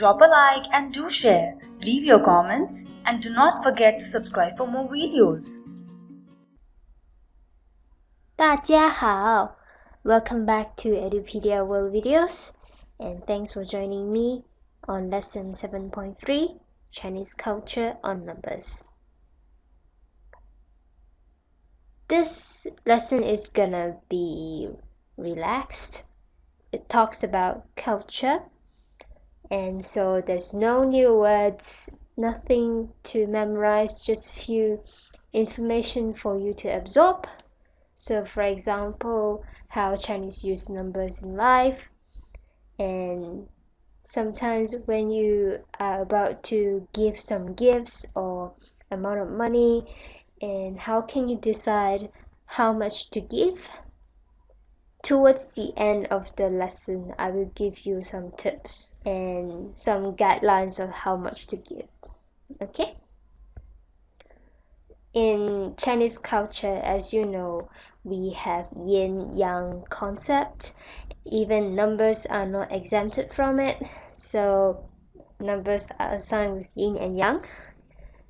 drop a like and do share. Leave your comments and do not forget to subscribe for more videos. 大家好 Welcome back to Edupedia World Videos and thanks for joining me on lesson 7.3 Chinese culture on numbers. This lesson is gonna be relaxed. It talks about culture, and so there's no new words, nothing to memorize, just few information for you to absorb. So for example, how Chinese use numbers in life, and sometimes when you are about to give some gifts or amount of money, and how can you decide how much to give? Towards the end of the lesson, I will give you some tips and some guidelines of how much to give. Okay? In Chinese culture, as you know, we have yin-yang concept. Even numbers are not exempted from it. So numbers are assigned with yin and yang.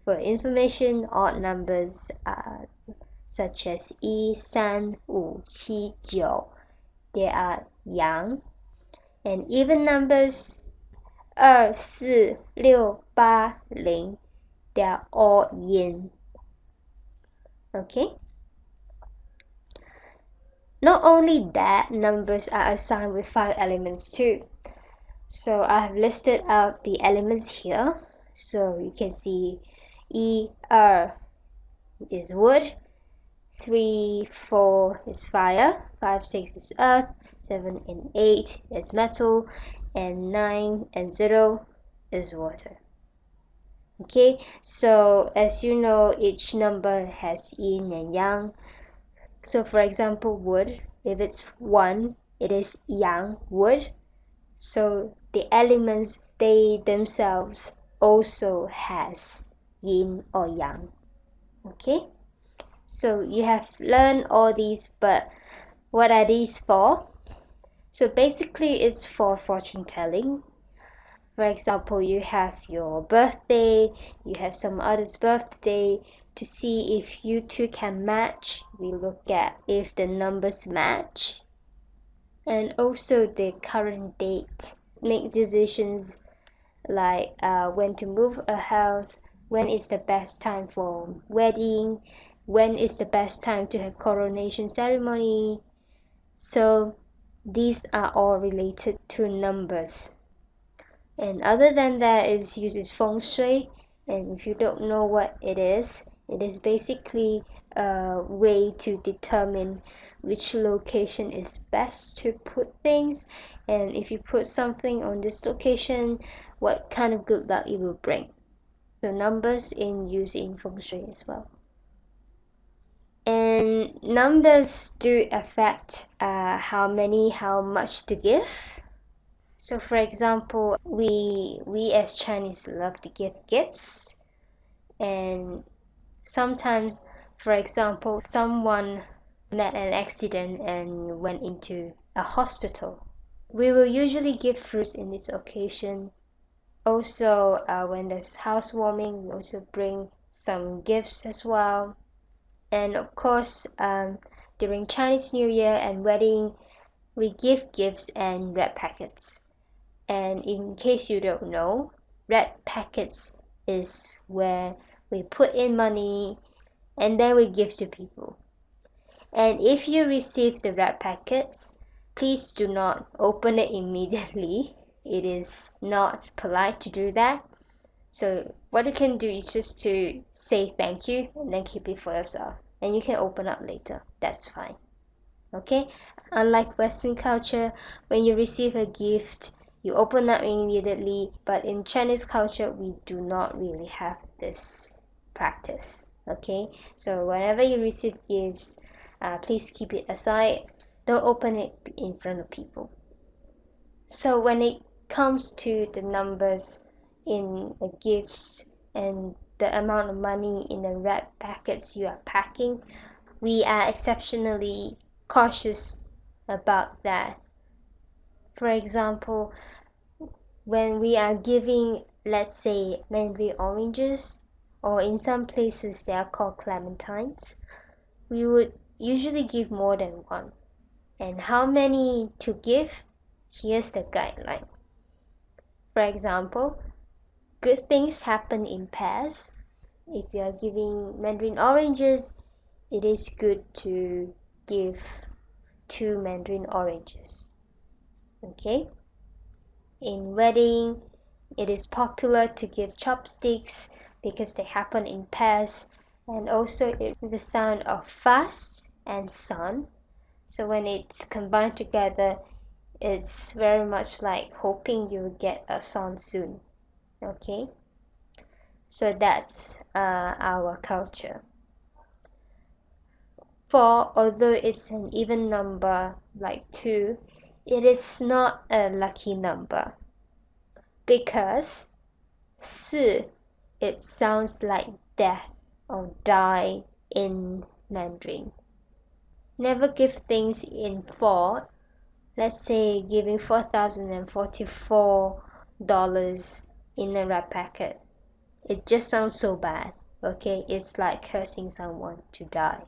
For information, odd numbers are such as 1, 3, 5, 7, 9. They are yang. And even numbers 2, 4, 6, 8, 0. They are all yin. Okay? Not only that, numbers are assigned with 5 elements too. So I have listed out the elements here. So you can see 1, 2 is wood, 3, 4 is fire, 5, 6 is earth, 7 and 8 is metal, and 9 and 0 is water. Okay, so as you know, each number has yin and yang. So for example, wood, if it's 1, it is yang wood. So the elements, they themselves also has yin or yang. Okay, so you have learned all these, but what are these for? So basically it's for fortune telling. For example, you have your birthday, you have some other's birthday. To see if you two can match, we look at if the numbers match, and also the current date. Make decisions like when to move a house, when is the best time for wedding, when is the best time to have coronation ceremony. So these are all related to numbers. And other than that, it uses feng shui, and if you don't know what it is basically a way to determine which location is best to put things, and if you put something on this location, what kind of good luck it will bring. So numbers in use in feng shui as well. And numbers do affect how much to give. So for example, we as Chinese love to give gifts, and sometimes, for example, someone met an accident and went into a hospital. We will usually give fruits in this occasion. Also, when there's housewarming, we also bring some gifts as well. And of course, during Chinese New Year and wedding, we give gifts and red packets. And in case you don't know, red packets is where we put in money and then we give to people. And if you receive the red packets, please do not open it immediately. It is not polite to do that. So what you can do is just to say thank you and then keep it for yourself. And you can open up later. That's fine. Okay? Unlike Western culture, when you receive a gift, you open up immediately, but in Chinese culture, we do not really have this practice. Okay, so whenever you receive gifts, please keep it aside. Don't open it in front of people. So when it comes to the numbers in the gifts and the amount of money in the red packets you are packing, we are exceptionally cautious about that. For example, when we are giving, let's say, Mandarin oranges, or in some places they are called clementines, we would usually give more than one. And how many to give? Here's the guideline. For example, good things happen in pairs. If you are giving Mandarin oranges, it is good to give 2 Mandarin oranges. Okay? In wedding, it is popular to give chopsticks because they happen in pairs, and also the sound of fast and son. So when it's combined together, it's very much like hoping you will get a son soon. Okay? So that's our culture. 4, although it's an even number like 2, it is not a lucky number because 4, it sounds like death or die in Mandarin. Never give things in 4. Let's say giving $4,044 in a wrap packet. It just sounds so bad. Okay, it's like cursing someone to die.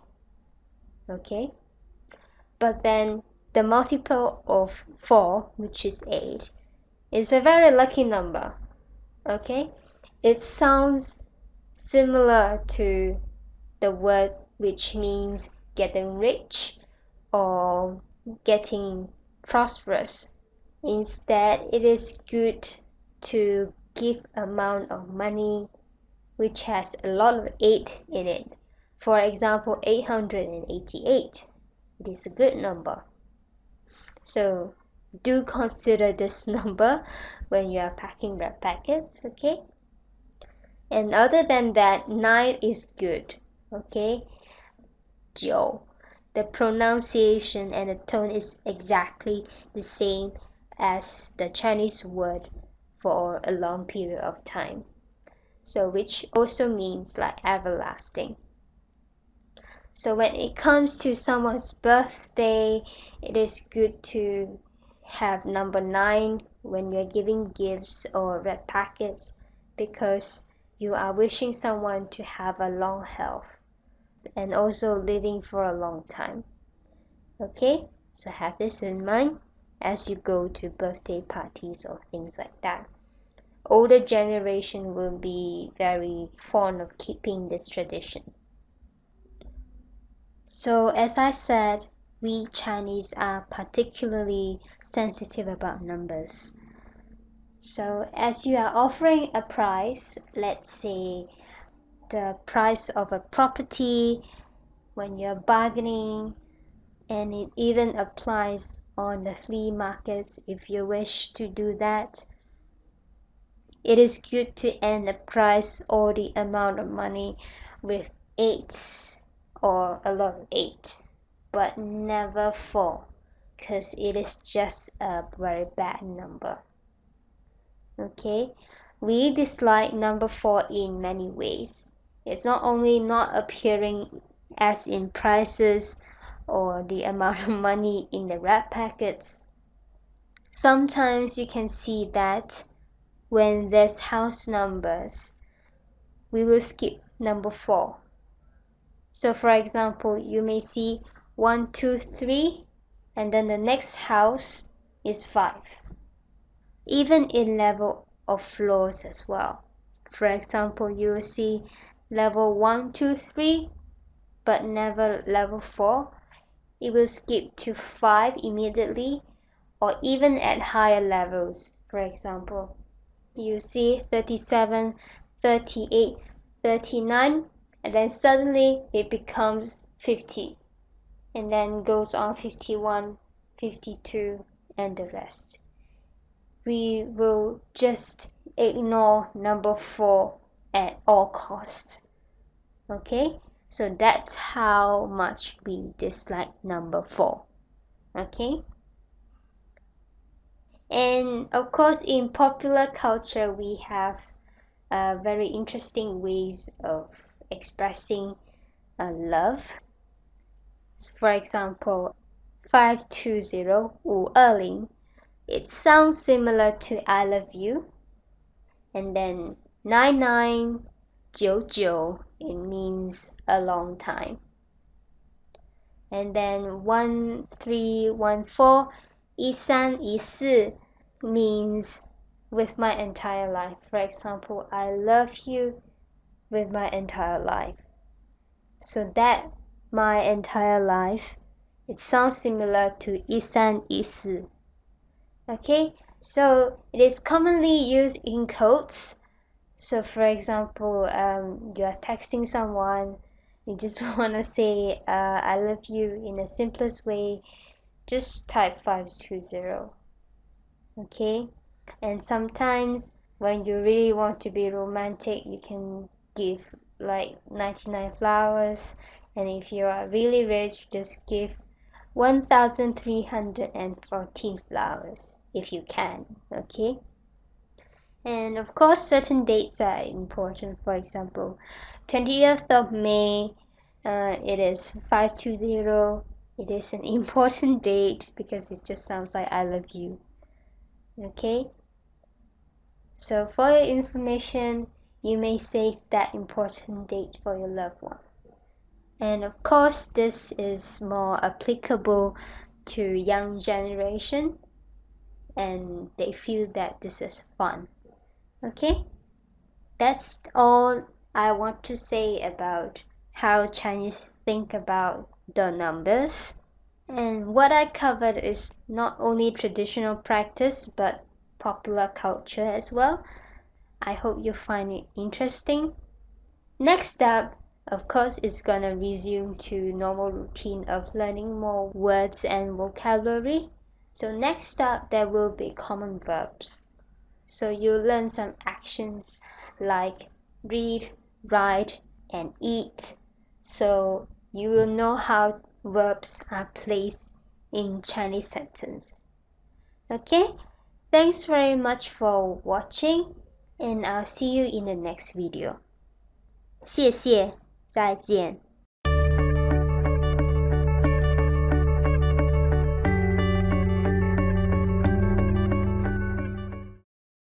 Okay, but then the multiple of 4, which is 8, is a very lucky number. Okay, it sounds similar to the word which means getting rich or getting prosperous. Instead, it is good to give amount of money which has a lot of 8 in it. For example, 888. It is a good number. So do consider this number when you are packing wrap packets, okay? And other than that, 9 is good, okay? 9. The pronunciation and the tone is exactly the same as the Chinese word for a long period of time. So which also means like everlasting. So when it comes to someone's birthday, it is good to have number 9 when you're giving gifts or red packets, because you are wishing someone to have a long health and also living for a long time. Okay, so have this in mind as you go to birthday parties or things like that. Older generation will be very fond of keeping this tradition. So as I said, we Chinese are particularly sensitive about numbers. So as you are offering a price, let's say the price of a property, when you're bargaining, and it even applies on the flea markets if you wish to do that, it is good to end the price or the amount of money with 8 or a lot of 8, but never 4, because it is just a very bad number. Okay, we dislike number 4 in many ways. It's not only not appearing as in prices or the amount of money in the wrap packets. Sometimes you can see that when there's house numbers, we will skip number 4. So for example, you may see 1, 2, 3, and then the next house is 5. Even in level of floors as well. For example, you will see level 1, 2, 3, but never level 4. It will skip to 5 immediately, or even at higher levels. For example, you see 37, 38, 39, and then suddenly it becomes 50, and then goes on 51, 52, and the rest. We will just ignore number 4 at all costs. Okay, so that's how much we dislike number 4. Okay, and of course in popular culture we have very interesting ways of expressing love. For example, 520 520 it sounds similar to I love you. And then 9999, it means a long time. And then 1314, 1314 means with my entire life. For example, I love you with my entire life. So that my entire life, it sounds similar to 1314. Okay, so it is commonly used in quotes. So for example, you are texting someone, you just want to say I love you in the simplest way, just type 520. Okay, and sometimes when you really want to be romantic, you can give like 99 flowers, and if you are really rich, just give 1314 flowers if you can. Okay, and of course certain dates are important. For example, 20th of May, it is 520. It is an important date because it just sounds like I love you. Okay, so for your information, you may save that important date for your loved one. And of course, this is more applicable to young generation, and they feel that this is fun. Okay, that's all I want to say about how Chinese think about the numbers. And what I covered is not only traditional practice but popular culture as well. I hope you find it interesting. Next up, of course, is gonna resume to normal routine of learning more words and vocabulary. So next up, there will be common verbs. So you'll learn some actions like read, write, and eat. So you will know how verbs are placed in Chinese sentence. Okay, thanks very much for watching, and I'll see you in the next video. 谢谢，再见。